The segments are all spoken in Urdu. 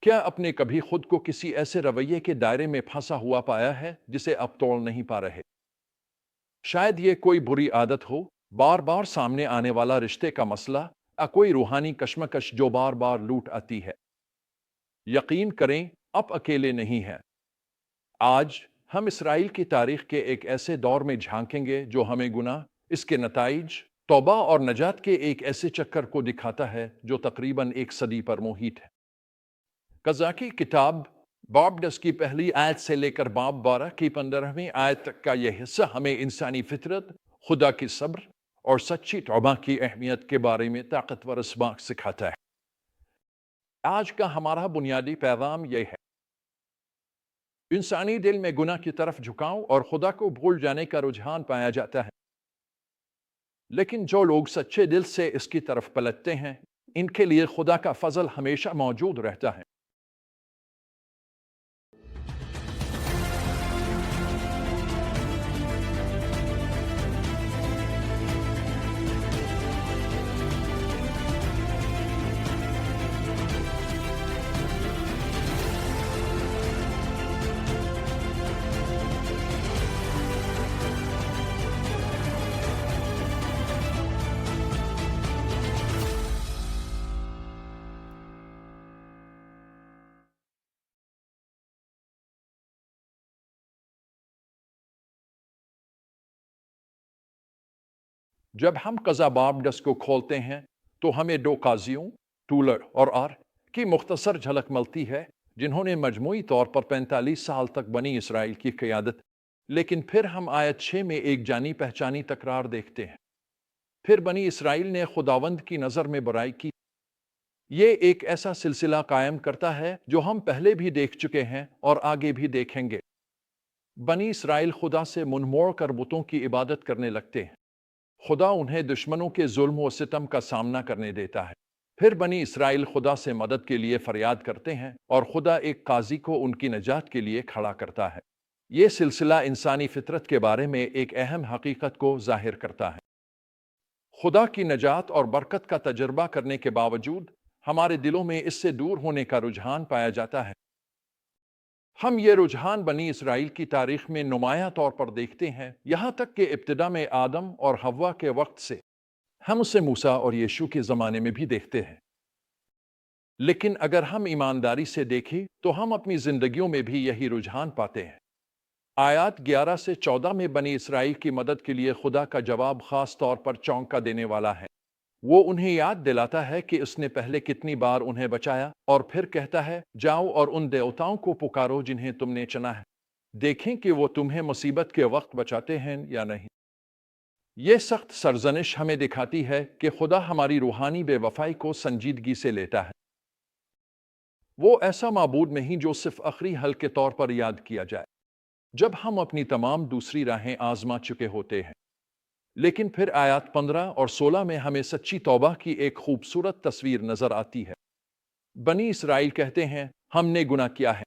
کیا آپ نے کبھی خود کو کسی ایسے رویے کے دائرے میں پھنسا ہوا پایا ہے جسے آپ توڑ نہیں پا رہے؟ شاید یہ کوئی بری عادت ہو، بار بار سامنے آنے والا رشتے کا مسئلہ، یا کوئی روحانی کشمکش جو بار بار لوٹ آتی ہے۔ یقین کریں، آپ اکیلے نہیں ہیں۔ آج ہم اسرائیل کی تاریخ کے ایک ایسے دور میں جھانکیں گے جو ہمیں گناہ، اس کے نتائج، توبہ اور نجات کے ایک ایسے چکر کو دکھاتا ہے جو تقریباً ایک صدی پر محیط ہے۔ قضا کی کتاب باب 10 کی پہلی آیت سے لے کر باب 12 کی 15ویں آیت تک کا یہ حصہ ہمیں انسانی فطرت، خدا کی صبر اور سچی توبہ کی اہمیت کے بارے میں طاقتور اسباق سکھاتا ہے۔ آج کا ہمارا بنیادی پیغام یہ ہے: انسانی دل میں گناہ کی طرف جھکاؤ اور خدا کو بھول جانے کا رجحان پایا جاتا ہے، لیکن جو لوگ سچے دل سے اس کی طرف پلٹتے ہیں، ان کے لیے خدا کا فضل ہمیشہ موجود رہتا ہے۔ جب ہم قضا باب 10 کو کھولتے ہیں تو ہمیں دو قاضیوں، ٹولر اور آر کی مختصر جھلک ملتی ہے جنہوں نے مجموعی طور پر 45 سال تک بنی اسرائیل کی قیادت، لیکن پھر ہم آیت 6 میں ایک جانی پہچانی تکرار دیکھتے ہیں۔ پھر بنی اسرائیل نے خداوند کی نظر میں برائی کی۔ یہ ایک ایسا سلسلہ قائم کرتا ہے جو ہم پہلے بھی دیکھ چکے ہیں اور آگے بھی دیکھیں گے۔ بنی اسرائیل خدا سے منہ موڑ کر بتوں کی عبادت کرنے لگتے ہیں۔ خدا انہیں دشمنوں کے ظلم و ستم کا سامنا کرنے دیتا ہے۔ پھر بنی اسرائیل خدا سے مدد کے لیے فریاد کرتے ہیں اور خدا ایک قاضی کو ان کی نجات کے لیے کھڑا کرتا ہے۔ یہ سلسلہ انسانی فطرت کے بارے میں ایک اہم حقیقت کو ظاہر کرتا ہے۔ خدا کی نجات اور برکت کا تجربہ کرنے کے باوجود ہمارے دلوں میں اس سے دور ہونے کا رجحان پایا جاتا ہے۔ ہم یہ رجحان بنی اسرائیل کی تاریخ میں نمایاں طور پر دیکھتے ہیں، یہاں تک کہ ابتدا میں آدم اور حوا کے وقت سے ہم اسے موسیٰ اور یشوع کے زمانے میں بھی دیکھتے ہیں۔ لیکن اگر ہم ایمانداری سے دیکھیں تو ہم اپنی زندگیوں میں بھی یہی رجحان پاتے ہیں۔ آیات 11 سے 14 میں بنی اسرائیل کی مدد کے لیے خدا کا جواب خاص طور پر چونکا دینے والا ہے۔ وہ انہیں یاد دلاتا ہے کہ اس نے پہلے کتنی بار انہیں بچایا، اور پھر کہتا ہے، جاؤ اور ان دیوتاؤں کو پکارو جنہیں تم نے چنا ہے، دیکھیں کہ وہ تمہیں مصیبت کے وقت بچاتے ہیں یا نہیں۔ یہ سخت سرزنش ہمیں دکھاتی ہے کہ خدا ہماری روحانی بے وفائی کو سنجیدگی سے لیتا ہے۔ وہ ایسا معبود نہیں جو صرف آخری حل کے طور پر یاد کیا جائے، جب ہم اپنی تمام دوسری راہیں آزما چکے ہوتے ہیں۔ لیکن پھر آیات 15 اور 16 میں ہمیں سچی توبہ کی ایک خوبصورت تصویر نظر آتی ہے۔ بنی اسرائیل کہتے ہیں، ہم نے گناہ کیا ہے،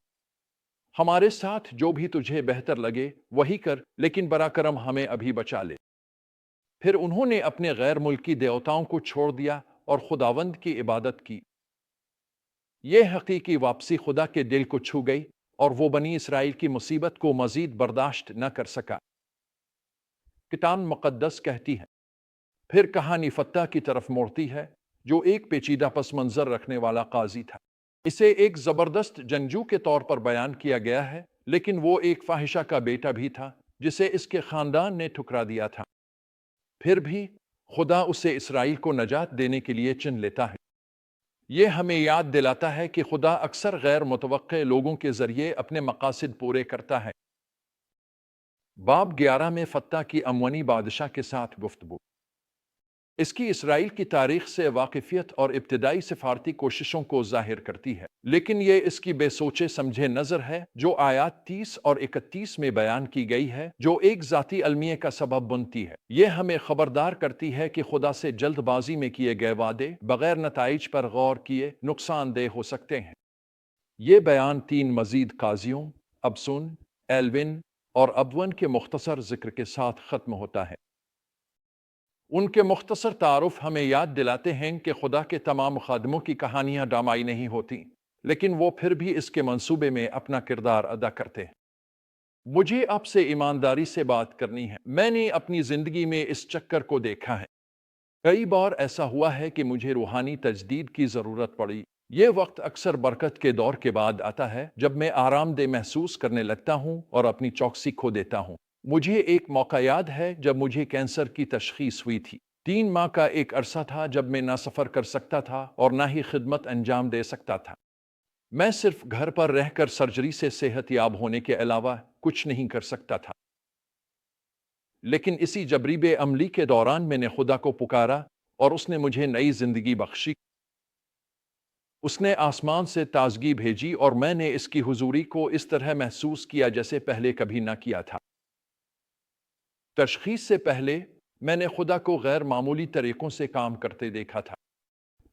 ہمارے ساتھ جو بھی تجھے بہتر لگے وہی کر، لیکن برا کرم ہمیں ابھی بچا لے۔ پھر انہوں نے اپنے غیر ملکی دیوتاؤں کو چھوڑ دیا اور خداوند کی عبادت کی۔ یہ حقیقی واپسی خدا کے دل کو چھو گئی اور وہ بنی اسرائیل کی مصیبت کو مزید برداشت نہ کر سکا۔ کتاب مقدس کہتی ہے، پھر کہانی فتح کی طرف موڑتی ہے جو ایک پیچیدہ پس منظر رکھنے والا قاضی تھا۔ اسے ایک زبردست جنگجو کے طور پر بیان کیا گیا ہے، لیکن وہ ایک فاحشہ کا بیٹا بھی تھا جسے اس کے خاندان نے ٹھکرا دیا تھا۔ پھر بھی خدا اسے اسرائیل کو نجات دینے کے لیے چن لیتا ہے۔ یہ ہمیں یاد دلاتا ہے کہ خدا اکثر غیر متوقع لوگوں کے ذریعے اپنے مقاصد پورے کرتا ہے۔ باب 11 میں فتح کی امونی بادشاہ کے ساتھ گفتگو۔ اس کی اسرائیل کی تاریخ سے واقفیت اور ابتدائی سفارتی کوششوں کو ظاہر کرتی ہے، لیکن یہ اس کی بے سوچے سمجھے نظر ہے جو آیات 30 اور 31 میں بیان کی گئی ہے، جو ایک ذاتی المیہ کا سبب بنتی ہے۔ یہ ہمیں خبردار کرتی ہے کہ خدا سے جلد بازی میں کیے گئے وعدے بغیر نتائج پر غور کیے نقصان دہ ہو سکتے ہیں۔ یہ بیان 3 مزید قاضیوں، ابسون، ایلون اور ابون کے مختصر ذکر کے ساتھ ختم ہوتا ہے۔ ان کے مختصر تعارف ہمیں یاد دلاتے ہیں کہ خدا کے تمام خادموں کی کہانیاں ڈرامائی نہیں ہوتی، لیکن وہ پھر بھی اس کے منصوبے میں اپنا کردار ادا کرتے ہیں۔ مجھے آپ سے ایمانداری سے بات کرنی ہے۔ میں نے اپنی زندگی میں اس چکر کو دیکھا ہے۔ کئی بار ایسا ہوا ہے کہ مجھے روحانی تجدید کی ضرورت پڑی۔ یہ وقت اکثر برکت کے دور کے بعد آتا ہے، جب میں آرام دہ محسوس کرنے لگتا ہوں اور اپنی چوکسی کھو دیتا ہوں۔ مجھے ایک موقع یاد ہے جب مجھے کینسر کی تشخیص ہوئی تھی۔ 3 ماہ کا ایک عرصہ تھا جب میں نہ سفر کر سکتا تھا اور نہ ہی خدمت انجام دے سکتا تھا۔ میں صرف گھر پر رہ کر سرجری سے صحت یاب ہونے کے علاوہ کچھ نہیں کر سکتا تھا۔ لیکن اسی جبریب عملی کے دوران میں نے خدا کو پکارا اور اس نے مجھے نئی زندگی بخشی۔ اس نے آسمان سے تازگی بھیجی اور میں نے اس کی حضوری کو اس طرح محسوس کیا جیسے پہلے کبھی نہ کیا تھا۔ تشخیص سے پہلے میں نے خدا کو غیر معمولی طریقوں سے کام کرتے دیکھا تھا۔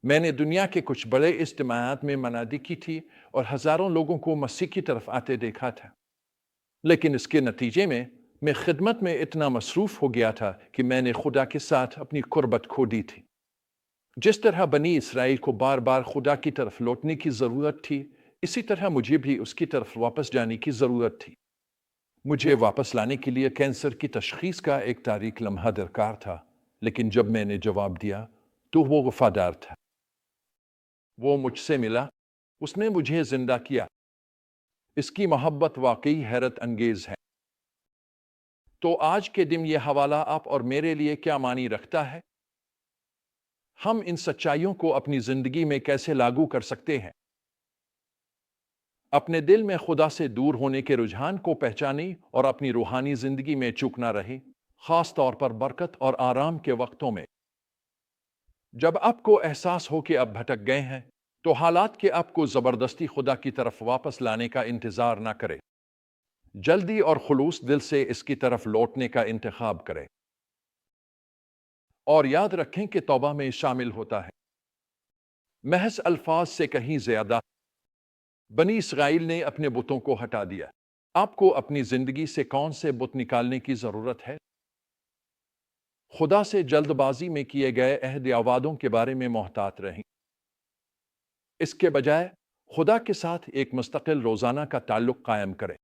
میں نے دنیا کے کچھ بڑے اجتماعات میں منادی کی تھی اور ہزاروں لوگوں کو مسیح کی طرف آتے دیکھا تھا، لیکن اس کے نتیجے میں خدمت میں اتنا مصروف ہو گیا تھا کہ میں نے خدا کے ساتھ اپنی قربت کھو دی تھی۔ جس طرح بنی اسرائیل کو بار بار خدا کی طرف لوٹنے کی ضرورت تھی، اسی طرح مجھے بھی اس کی طرف واپس جانے کی ضرورت تھی۔ مجھے واپس لانے کے لیے کینسر کی تشخیص کا ایک تاریک لمحہ درکار تھا، لیکن جب میں نے جواب دیا تو وہ وفادار تھا۔ وہ مجھ سے ملا، اس نے مجھے زندہ کیا۔ اس کی محبت واقعی حیرت انگیز ہے۔ تو آج کے دن یہ حوالہ آپ اور میرے لیے کیا معنی رکھتا ہے؟ ہم ان سچائیوں کو اپنی زندگی میں کیسے لاگو کر سکتے ہیں؟ اپنے دل میں خدا سے دور ہونے کے رجحان کو پہچانیں اور اپنی روحانی زندگی میں چوک نہ رہیں، خاص طور پر برکت اور آرام کے وقتوں میں۔ جب آپ کو احساس ہو کہ آپ بھٹک گئے ہیں، تو حالات کے آپ کو زبردستی خدا کی طرف واپس لانے کا انتظار نہ کریں۔ جلدی اور خلوص دل سے اس کی طرف لوٹنے کا انتخاب کریں۔ اور یاد رکھیں کہ توبہ میں شامل ہوتا ہے محض الفاظ سے کہیں زیادہ۔ بنی اسرائیل نے اپنے بتوں کو ہٹا دیا۔ آپ کو اپنی زندگی سے کون سے بت نکالنے کی ضرورت ہے؟ خدا سے جلد بازی میں کیے گئے عہد یا وعدوں کے بارے میں محتاط رہیں۔ اس کے بجائے خدا کے ساتھ ایک مستقل روزانہ کا تعلق قائم کریں۔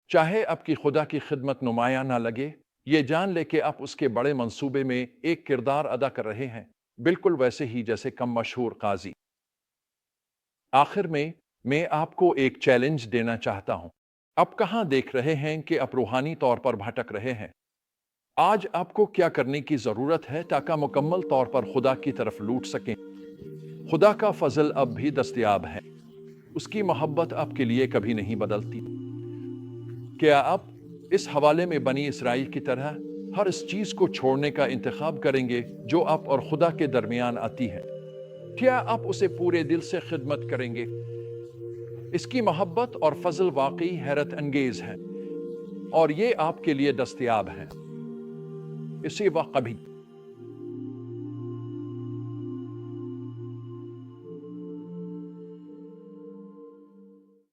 چاہے آپ کی خدا کی خدمت نمایاں نہ لگے، یہ جان لے کہ آپ اس کے بڑے منصوبے میں ایک کردار ادا کر رہے ہیں، بالکل ویسے ہی جیسے کم مشہور قاضی۔ آخر میں آپ کو ایک چیلنج دینا چاہتا ہوں۔ آپ کہاں دیکھ رہے ہیں کہ آپ روحانی طور پر بھٹک رہے ہیں؟ آج آپ کو کیا کرنے کی ضرورت ہے تاکہ مکمل طور پر خدا کی طرف لوٹ سکیں؟ خدا کا فضل اب بھی دستیاب ہے۔ اس کی محبت آپ کے لیے کبھی نہیں بدلتی۔ کیا آپ اس حوالے میں بنی اسرائیل کی طرح ہر اس چیز کو چھوڑنے کا انتخاب کریں گے جو آپ اور خدا کے درمیان آتی ہے؟ کیا آپ اسے پورے دل سے خدمت کریں گے؟ اس کی محبت اور فضل واقعی حیرت انگیز ہے، اور یہ آپ کے لیے دستیاب ہے اسی وقت بھی۔